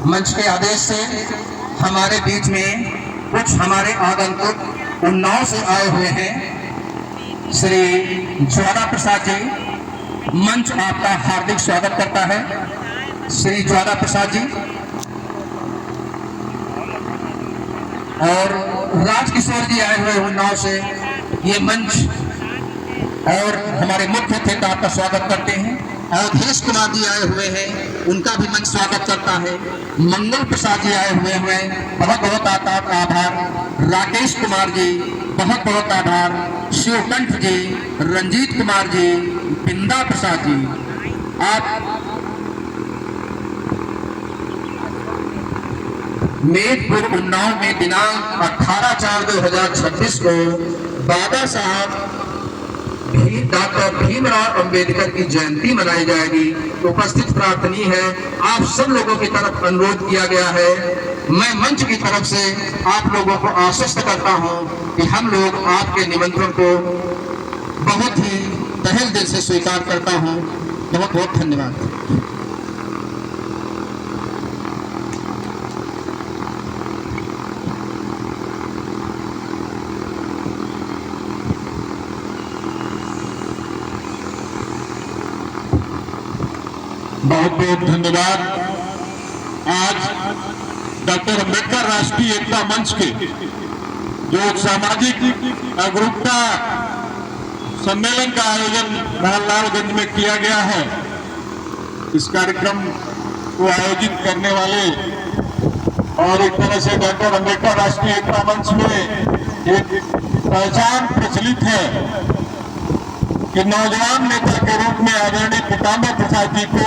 मंच के आदेश से हमारे बीच में कुछ हमारे आगंतुक उन्नाव से आए हुए हैं। श्री ज्वाला प्रसाद जी, मंच आपका हार्दिक स्वागत करता है। श्री ज्वाला प्रसाद जी और राजकिशोर जी आए हुए उन्नाव से, ये मंच और हमारे मुख्य अतिथि आपका स्वागत करते हैं। अवधेश कुमार जी आए हुए हैं, उनका भी मंच स्वागत करता है। मंगल प्रसाद जी आए हुए हैं, बहुत बहुत आभार। राकेश कुमार जी, बहुत बहुत आभार। शिवकंठ जी, रंजीत कुमार जी, बिंदा प्रसाद जी, आप मेदपुर उन्नाव में दिनांक 18/4/2026 को बाबा साहब डॉक्टर भीमराव अंबेडकर की जयंती मनाई जाएगी। उपस्थित प्रार्थनीय है, आप सब लोगों की तरफ अनुरोध किया गया है। मैं मंच की तरफ से आप लोगों को आश्वस्त करता हूं कि हम लोग आपके निमंत्रण को बहुत ही तहे दिल से स्वीकार करता हूं। बहुत बहुत धन्यवाद। बहुत बहुत धन्यवाद। आज डॉक्टर अंबेडकर राष्ट्रीय एकता मंच के जो सामाजिक जागरूकता सम्मेलन का आयोजन मोहनलालगंज में किया गया है, इस कार्यक्रम को आयोजित करने वाले और एक तरह से डॉक्टर अंबेडकर राष्ट्रीय एकता मंच में एक पहचान प्रचलित है कि नौजवान नेता के रूप में आदरणीय पीताम्बर प्रसाद जी को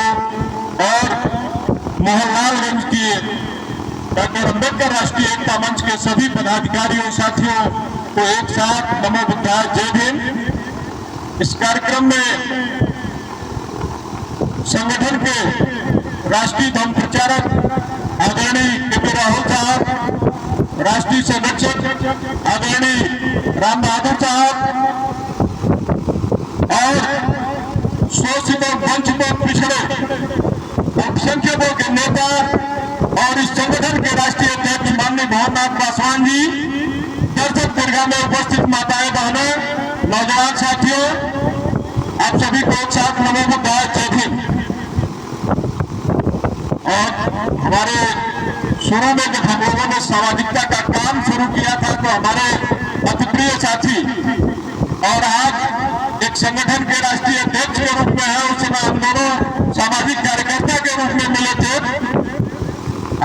और मोहनलालगंज की डॉक्टर अंबेडकर राष्ट्रीय एकता मंच के सभी पदाधिकारियों साथियों को एक साथ नमो बुद्धाय जय भीम। इस कार्यक्रम में संगठन के राष्ट्रीय धर्म प्रचारक आदरणीय के.पी. राहुल साहब, राष्ट्रीय संरक्षक आदरणीय राम बहादुर साहब और शोषित और वंचित और पिछड़े अल्पसंख्यकों के नेता और इस संगठन के राष्ट्रीय अध्यक्ष माननीय भवननाथ पासवान जी, दर्शक दीर्घा में उपस्थित माताएं बहनों, नौजवान साथियों, आप सभी को एक साथ नमो बुद्धाय जय भीम। और हमारे शुरू में जब हम लोगों ने सामाजिकता का काम शुरू किया था तो हमारे अति प्रिय साथी और आज एक संगठन के राष्ट्रीय अध्यक्ष के रूप में है, उस समय हम दोनों सामाजिक कार्यकर्ता के रूप में मिले थे,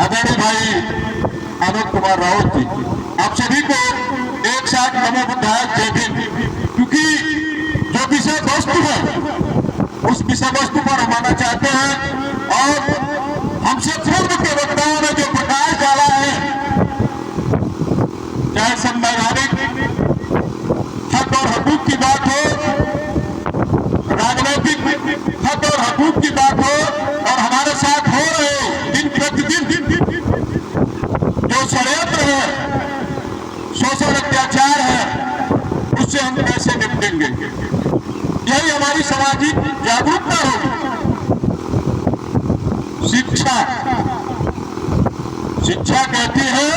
आदरणीय भाई आलोक कुमार राउत जी। आप सभी को एक साथ नमो बुद्धाय जय भीम। क्योंकि जो विषय वस्तु है उस विषय वस्तु पर हम आना चाहते हैं और हमसे पूर्व के वक्ताओं ने जो प्रकाश डाला है, चाहे संवैधानिक हक और हकूक की बात हो, राजनीतिक हक और हकूक की बात हो, और हमारे साथ हो रहे दिन प्रतिदिन जो षड्यंत्र है, शोषण अत्याचार है, उससे हम कैसे निपटेंगे, यही हमारी सामाजिक जागरूकता होगी। शिक्षा कहती है,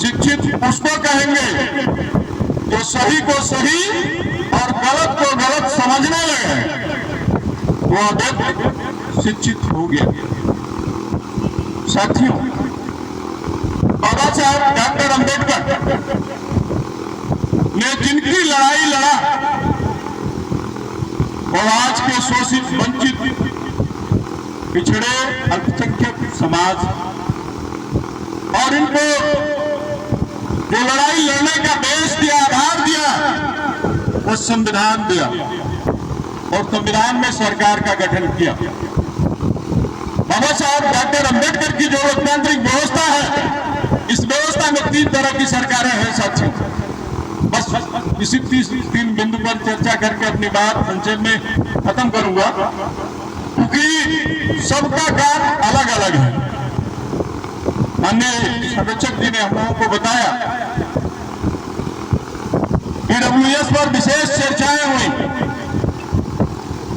शिक्षित उसको कहेंगे जो सही को सही और गलत को गलत समझने लगे, वो व्यक्ति शिक्षित हो गया। साथियों, बाबा साहब डॉक्टर अंबेडकर ने जिनकी लड़ाई लड़ा वो आज के शोषित वंचित पिछड़े अल्पसंख्यक समाज, और इनको जो लड़ाई लड़ने का देश दिया, आधार दिया, वो संविधान दिया और संविधान में सरकार का गठन किया। बाबा साहब डॉक्टर अंबेडकर की जो लोकतांत्रिक व्यवस्था है, इस व्यवस्था में 3 तरह की सरकारें हैं साथियों। बस इसी 3 बिंदु पर चर्चा करके अपनी बात संक्षेप में खत्म करूंगा, क्योंकि सबका काम अलग अलग है। माननीय संरक्षक जी ने हम लोगों को बताया ईडब्ल्यूएस पर विशेष चर्चाएं हुई।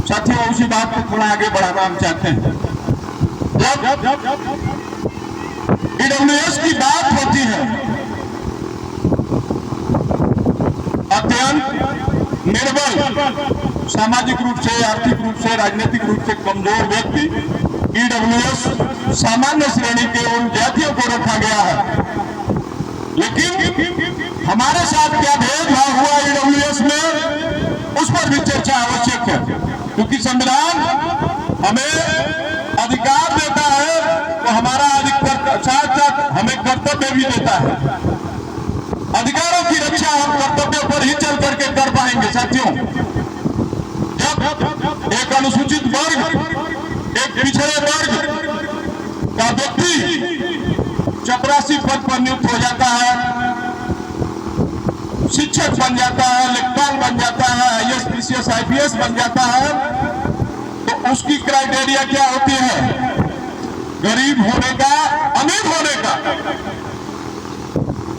साथियों, उसी बात को थोड़ा आगे बढ़ाना हम चाहते हैं। जब ईडब्ल्यूएस की बात होती है, अत्यंत निर्बल, सामाजिक रूप से, आर्थिक रूप से, राजनीतिक रूप से कमजोर व्यक्ति, ईडब्ल्यूएस सामान्य श्रेणी के उन जातियों को रखा गया है। लेकिन हमारे साथ क्या भेदभाव हुआ ईडब्ल्यूएस में, उस पर भी चर्चा आवश्यक है, क्योंकि संविधान हमें अधिकार देता है तो हमारा अधिकार साथ साथ हमें कर्तव्य भी देता है। अधिकारों की रक्षा हम कर्तव्यों पर ही चल करके कर पाएंगे साथियों। जब एक अनुसूचित वर्ग, एक पिछड़े वर्ग का व्यक्ति चपरासी पद पर नियुक्त हो जाता है, शिक्षक बन जाता है, लेखपाल बन जाता है, आईएएस, पीसीएस, आईपीएस बन जाता है, तो उसकी क्राइटेरिया क्या होती है? गरीब होने का, अमीर होने का।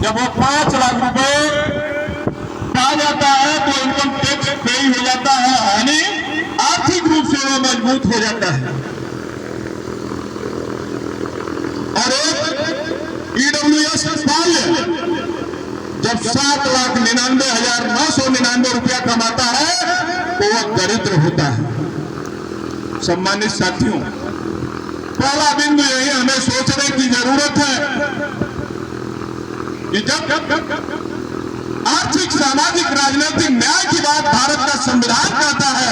जब वो 5 लाख रुपए पा जाता है तो इनकम टैक्स पेई हो जाता है, यानी आर्थिक रूप से वो मजबूत हो जाता है। और एक ईडब्ल्यूएस बाल्य जब 7,99,999 रुपया कमाता है तो वह दरिद्र होता है। सम्मानित साथियों, पहला बिंदु यही हमें सोचने की जरूरत है कि जब आर्थिक, सामाजिक, राजनीतिक न्याय की बात भारत का संविधान कहता है,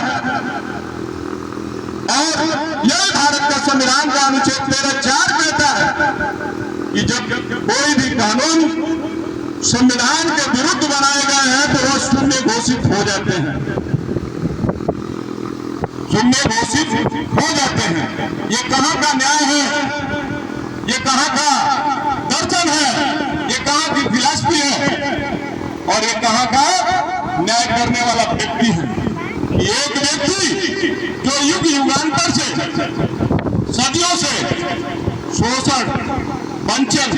और यह भारत का संविधान का अनुच्छेद 13(4) कहता है कि जब कोई भी कानून संविधान के विरुद्ध बनाए गए हैं तो वह शून्य घोषित हो जाते हैं, शून्य घोषित हो जाते हैं। ये कहां का न्याय है? ये कहां का दर्शन है? ये कहां की फिलॉसफी है? और ये कहां का न्याय करने वाला व्यक्ति है? एक व्यक्ति जो युग युगांतर से, सदियों से शोषण, वंचन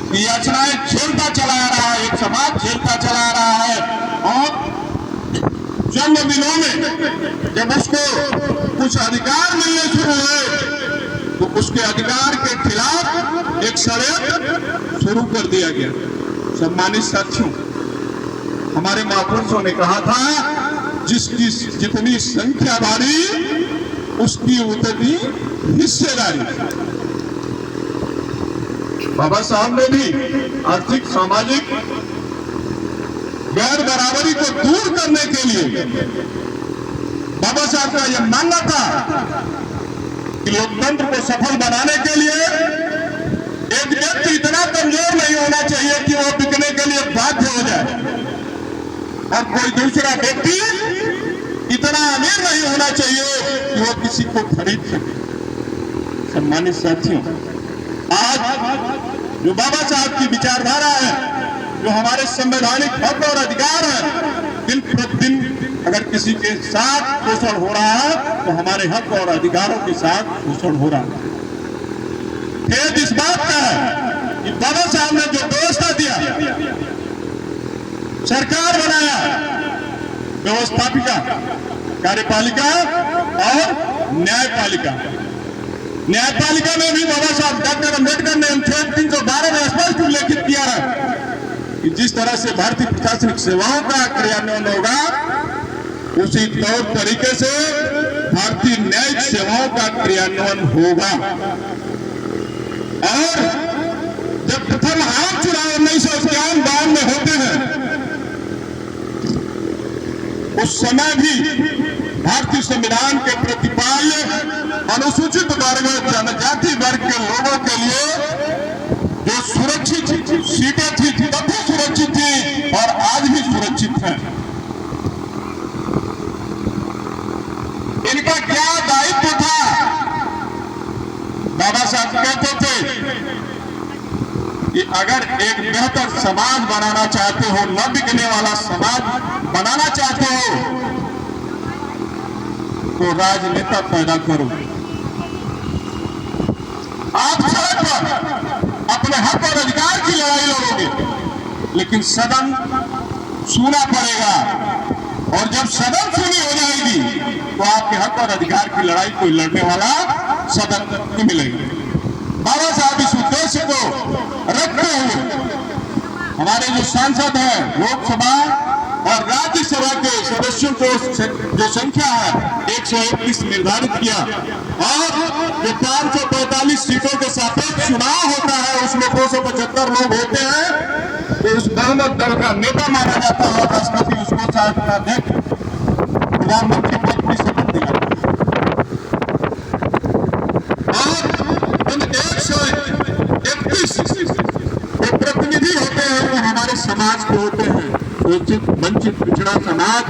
की याचनाएं झेलता चला आ रहा है, एक समाज झेलता चला आ रहा है, और चंद दिनों में जब उसको कुछ अधिकार मिलने शुरू हुए तो उसके अधिकार के खिलाफ एक षड्यंत्र शुरू कर दिया गया। सम्मानित साथियों, हमारे महापुरुषों ने कहा था, जिसकी जितनी संख्या भारी उसकी उतनी हिस्सेदारी। बाबा साहब ने भी आर्थिक, सामाजिक गैर बराबरी को दूर करने के लिए, बाबा साहब का यह मानना था कि लोकतंत्र को सफल बनाने के लिए एक व्यक्ति इतना कमजोर नहीं होना चाहिए कि वो बिकने के लिए बाध्य हो जाए, और कोई दूसरा व्यक्ति इतना अमीर नहीं होना चाहिए कि वो किसी को खरीद सके। सम्मानित साथियों, आज जो बाबा साहब की विचारधारा है, जो हमारे संवैधानिक हक और अधिकार है, दिन प्रतिदिन अगर किसी के साथ शोषण हो रहा है तो हमारे हक और अधिकारों के साथ शोषण हो रहा है। खेद इस बात का है कि बाबा साहब ने जो व्यवस्था दिया, सरकार बनाया, व्यवस्थापिका, कार्यपालिका और न्यायपालिका। न्यायपालिका में भी बाबा साहब डॉक्टर अम्बेडकर ने अनुच्छेद 312 में स्पष्ट उल्लेखित किया है कि जिस तरह से भारतीय प्रशासनिक सेवाओं का क्रियान्वयन होगा, उसी तौर तरीके से भारतीय न्यायिक सेवाओं का क्रियान्वयन होगा। और जब प्रथम आम चुनाव 1951-52 में होते हैं, उस समय भी भारतीय संविधान के प्रतिपाल्य अनुसूचित वर्ग, जनजाति वर्ग के लोगों के लिए जो सुरक्षित सीटें थी, तब भी सुरक्षित थी और आज भी सुरक्षित है। इनका क्या दायित्व था? बाबा साहब कहते थे कि अगर एक बेहतर समाज बनाना चाहते हो, न बिकने वाला समाज बनाना चाहते हो, तो राजनेता पैदा करो। आप सड़क पर अपने हक और अधिकार की लड़ाई लड़ोगे, लेकिन सदन सुना पड़ेगा, और जब सदन सुनी हो जाएगी तो आपके हक और अधिकार की लड़ाई कोई लड़ने वाला सदन में मिलेगा। बाबा साहब इस उद्देश्य को रखते हुए हमारे जो सांसद हैं लोकसभा और राज्यसभा के सदस्यों को जो संख्या है 131 निर्धारित किया और जो 545 सीटों के सापेक्ष चुनाव होता है उसमें 275 लोग होते हैं, तो उस बहुमत दल का नेता माना जाता है और राष्ट्रपति उसको शासनाध्यक्ष प्रधानमंत्री पद की शपथ दिलाते हैं। और इन 131 जो प्रतिनिधि होते हैं वो हमारे समाज के होते हैं, शोषित वंचित पिछड़ा समाज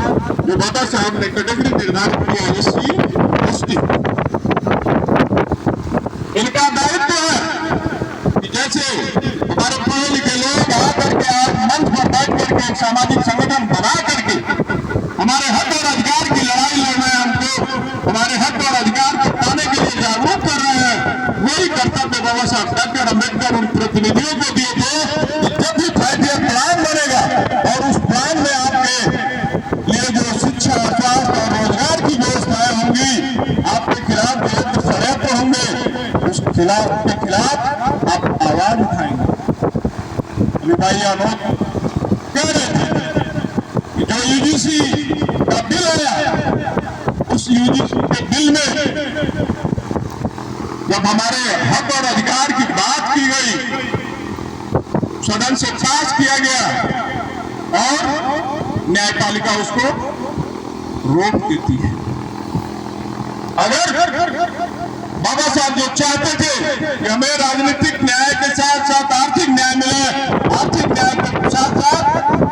जो बाबा साहब ने कैटेगरी निर्धारित किया एससी एसटी। इनका दायित्व है कि जैसे हमारे पढ़े लिखे लोग आकर के आज मंच पर बैठ करके एक सामाजिक संगठन बना करके हमारे हक और अधिकार की लड़ाई लड़ रहे हैं, हमको हमारे हक और अधिकार को पाने के लिए जागरूक कर रहे हैं, वही कर्तव्य बाबा साहब डॉक्टर अम्बेडकर उन प्रतिनिधियों को दिए थे कि जब भी 5 प्लान बनेगा और उस प्लान में आपके लिए जो शिक्षा स्वास्थ्य और रोजगार की व्यवस्थाएं होंगी, आपके खिलाफ जो षड्यंत्र होंगे उस खिलाफ के खिलाफ आप आवाज उठाएंगे। अभी भाई आनोद कह रहे थे कि जो यूजीसी का बिल आया, उस यूजीसी के बिल में जब हमारे हक और अधिकार की बात की गई, सदन से पास किया गया और न्यायपालिका उसको रोक देती है। अगर बाबा साहब जो चाहते थे कि हमें राजनीतिक न्याय के साथ साथ आर्थिक न्याय मिले, आर्थिक न्याय के साथ साथ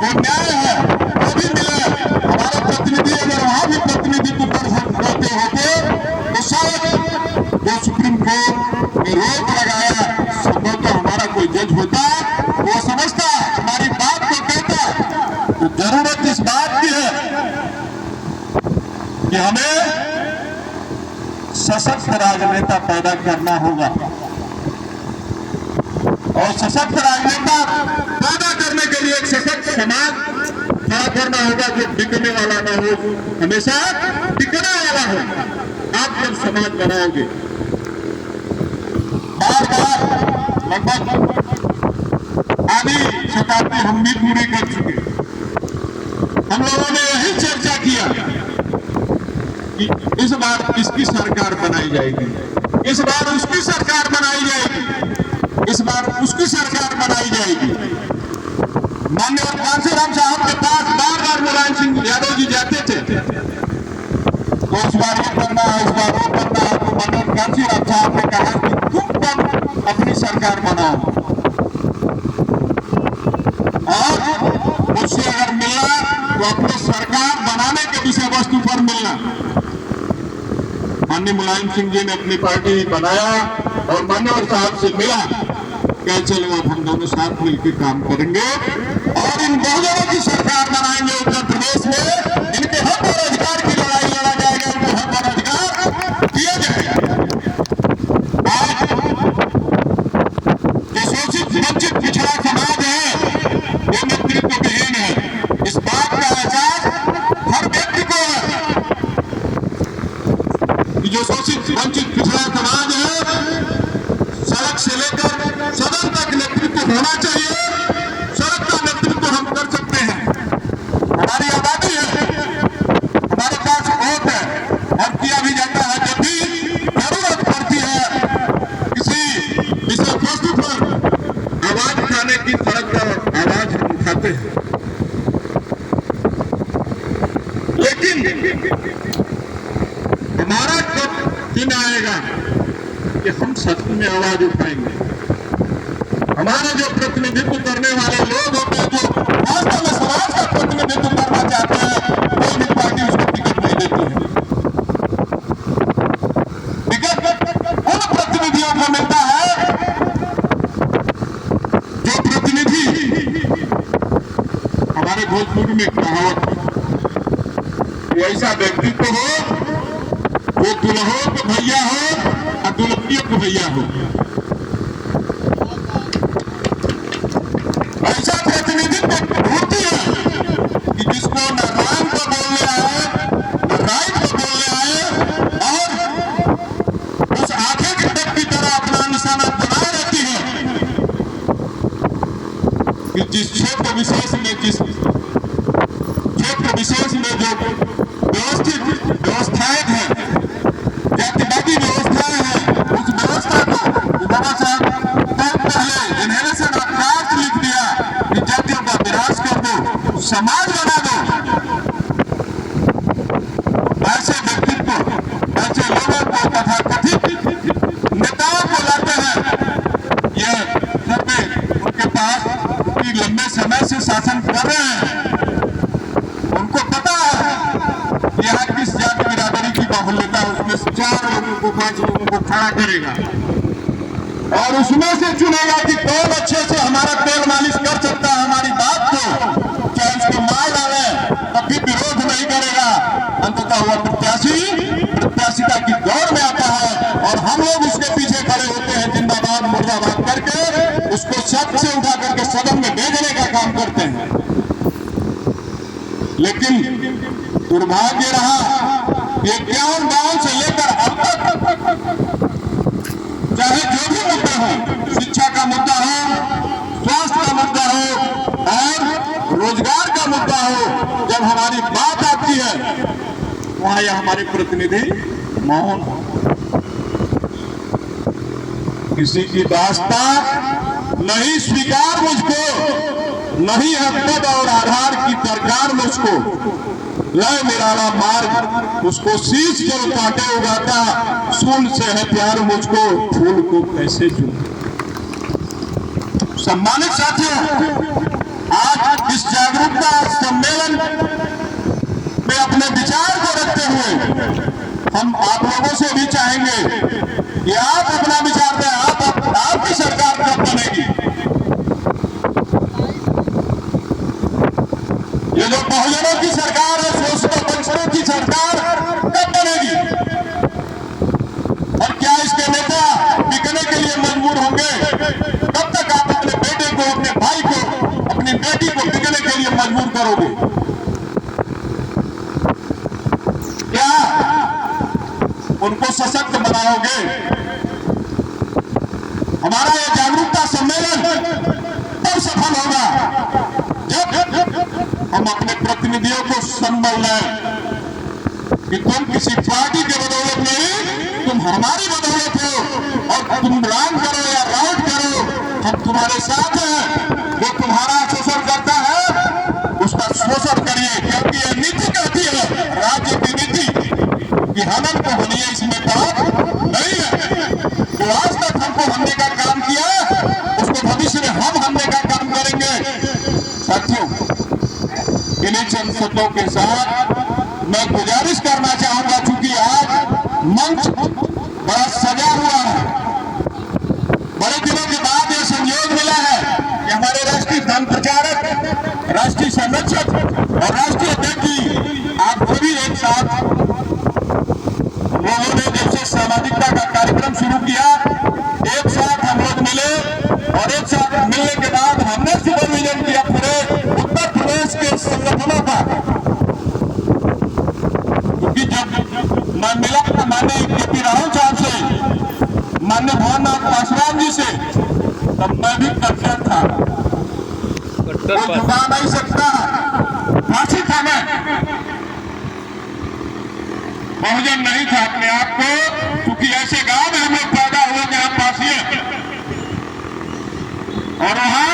जो न्याय है वो भी मिले, हमारे प्रतिनिधि अगर वहां भी प्रतिनिधित्व कर सकते होते तो शायद जो सुप्रीम कोर्ट ने रोक लगाया संभवतः हमारा कोई जज होता, वो समझता, हमारी बात को कहता। तो जरूरत इस बात की है कि हमें सशक्त राजनेता पैदा करना होगा और सशक्त राजनेता पैदा करने के लिए एक सशक्त समाज खड़ा करना होगा जो बिकने वाला ना हो, हमेशा टिकने वाला हो। आप जब समाज बनाओगे, बार बार लगभग आधी शताब्दी हम भी पूरी कर चुके, हम लोगों ने यही चर्चा किया कि इस बार किसकी सरकार बनाई जाएगी, इस बार उसकी सरकार बनाई जाएगी, इस बार उसकी सरकार बनाई जाएगी। माननीय कांशीराम साहब के पास बार बार मुलायम सिंह यादव जी जाते थे, तो इस बार ये करना है, इस बार वो करना है, तो माननीय कांशीराम साहब ने कहा कि तुम कब अपनी सरकार बनाओ और उससे अगर मिलना तो अपनी सरकार बनाने के विषय वस्तु पर मिलना। माननीय मुलायम सिंह जी ने अपनी पार्टी बनाया और मान्यवर साहब से मिला, क्या चलेगा, हम दोनों साथ मिलकर काम करेंगे और इन बहुजनों की सरकार बनाएंगे उत्तर प्रदेश में। इनके हक और अधिकार की लड़ाई लड़ा जाएगा, इनको हक और अधिकार दिया जाएगा। आज जो शोषित वंचित पिछड़ा समाज है वो नेतृत्व विहीन है, इस बात का एहसास हर व्यक्ति को है कि जो शोषित वंचित पिछड़ा समाज है, सड़क से लेकर सदन तक नेतृत्व होना चाहिए। सड़क का नेतृत्व हम कर सकते हैं, हमारी आबादी है, हमारे पास वोट है और किया भी जाता है। जब भी जरूरत पड़ती है किसी विषय वस्तु पर आवाज उठाने की, सड़क पर आवाज हम उठाते हैं। लेकिन हमारा कब दिन आएगा कि हम सच में आवाज उठाएंगे? हमारे जो प्रतिनिधित्व करने वाले लोग होते हैं, जो वास्तव में समाज का प्रतिनिधित्व करना चाहते हैं, कोई भी पार्टी उसको टिकट नहीं देती है। टिकट उन प्रतिनिधियों को मिलता है जो प्रतिनिधि, हमारे भोजपुर में कहावत ऐसा व्यक्तित्व हो वो दुल्हों को भैया हो और दुल्हनियों को भैया हो। ऐसा प्रतिनिधित्व होती है कि जिसको न राम को बोलने आए, न राइट को बोलने आए और उस आखिर खड़ा करेगा और उसमें से चुनेगा कि कौन अच्छे से हमारा तेल मालिश कर सकता है हमारी बात को, चाहे उसको मार डाले तब भी विरोध नहीं करेगा। अंततः हुआ प्रत्याशिता की दौड़ में आता है और हम लोग उसके पीछे खड़े होते हैं, जिंदाबाद मुर्दाबाद करके उसको छत से उठा करके सदन में भेजने का काम करते हैं। लेकिन दुर्भाग्य रहा ये 51 से लेकर अब तक, चाहे जो भी मुद्दा हो, शिक्षा का मुद्दा हो, स्वास्थ्य का मुद्दा हो और रोजगार का मुद्दा हो, जब हमारी बात आती है वहां यह हमारे प्रतिनिधि मौन, किसी की दास्ता नहीं स्वीकार मुझको, नहीं है पद और आधार की दरकार मुझको, लय निराला मार्ग उसको शीश जल काटे उगाता, सूल से है प्यार मुझको, फूल को कैसे चुन। सम्मानित साथियों, आज इस जागरूकता सम्मेलन में अपने विचार को रखते हुए हम आप लोगों से भी चाहेंगे कि आप अपना विचार दें। आपकी सरकार कब बनेगी? ये जो बहुजनों की सरकार है, शोषित वंचितों की सरकार कब बनेगी? और क्या इसके नेता बिकने के लिए मजबूर होंगे? कब तक आप अपने बेटे को, अपने भाई को, अपनी बेटी को बिकने के लिए मजबूर करोगे? क्या उनको सशक्त बनाओगे? हमारा यह जागरूकता सम्मेलन तब सफल होगा जब हम अपने प्रतिनिधियों को संबल लें कि तुम किसी पार्टी के बदौलत नहीं, तुम हमारी बदौलत हो और तुम राम करो या राउट करो, हम तुम्हारे साथ हैं। जो तुम्हारा शोषण करता है उसका शोषण करिए, क्योंकि यह नीति कहती है, राज्य की नीति, कि हनन को हनिए, इसमें बात नहीं है। जो आज तक हमको हमने का काम किया उसको भविष्य में हम हमने का काम करेंगे। साथियों, इन्हीं चंद शब्दों के साथ मैं गुजारिश करना चाहूंगा, चूंकि आज मंच बड़ा सजा हुआ है, बड़े दिनों के बाद यह संयोग मिला है कि हमारे राष्ट्रीय धर्म प्रचारक, राष्ट्रीय संरक्षक और राष्ट्रीय अध्यक्ष आप सभी एक साथ, लोगों ने जब से सामाजिकता का कार्यक्रम शुरू किया, एक साथ हम लोग मिले और एक साथ मिलने के बाद हमने सुपरविजन किया पूरे उत्तर प्रदेश के संगठनों का। क्योंकि जब मैं मिला माननीय के.पी. राहुल साहब से, माननीय भुवननाथ पासवान जी से, तब मैं भी कट्टर था, वो झुका नहीं सकता, फांसी था, मैं बहुजन नहीं था अपने आप को, क्योंकि ऐसे गांव में हम लोग पैदा हुए जहां फांसी है और वहां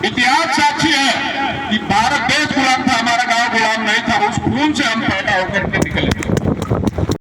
इतिहास साक्षी है कि भारत देश गुलाम था, हमारा गांव गुलाम नहीं था। उस खून से हम पैदा होकर के निकले।